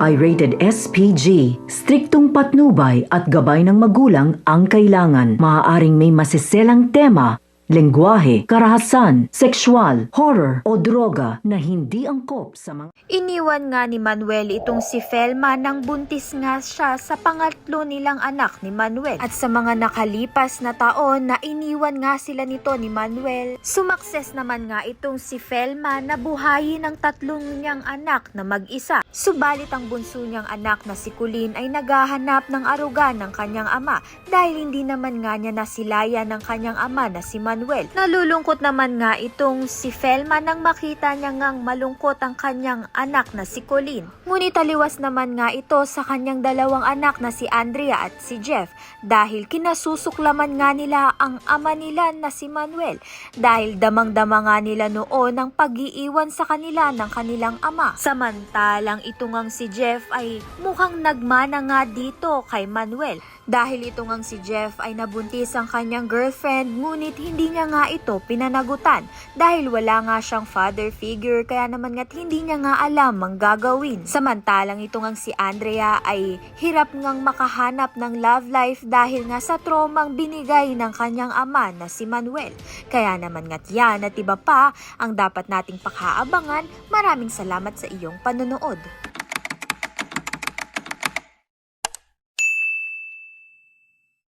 ay rated SPG. Striktong patnubay at gabay ng magulang ang kailangan. Maaaring may masiselang tema, lengguwahe, karahasan, sexual, horror o droga na hindi angkop sa mga... Iniwan nga ni Manuel itong si Felma nang buntis nga siya sa pangatlo nilang anak ni Manuel. At sa mga nakalipas na taon na iniwan nga sila nito ni Manuel, sumakses naman nga itong si Felma na buhayin ang tatlong niyang anak na mag-isa. Subalit ang bunso niyang anak na si Colleen ay naghahanap ng aruga ng kanyang ama dahil hindi naman nga niya nasilayan ng kanyang ama na si Manuel. Nalulungkot naman nga itong si Felma nang makita niya ngang malungkot ang kanyang anak na si Colleen. Ngunit taliwas naman nga ito sa kanyang dalawang anak na si Andrea at si Jeff dahil kinasusuklaman nga nila ang ama nila na si Manuel dahil damang-dama nga nila noon ang pag-iiwan sa kanila ng kanilang ama. Samantalang ito ngang si Jeff ay mukhang nagmana nga dito kay Manuel dahil ito ngang si Jeff ay nabuntis ang kanyang girlfriend ngunit hindi niya nga ito pinanagutan dahil wala nga siyang father figure kaya naman nga't hindi niya nga alam ang gagawin. Samantalang ito ngang si Andrea ay hirap ngang makahanap ng love life dahil nga sa traumang binigay ng kanyang ama na si Manuel. Kaya naman nga't yan at iba pa ang dapat nating pakaabangan. Maraming salamat sa iyong panonood.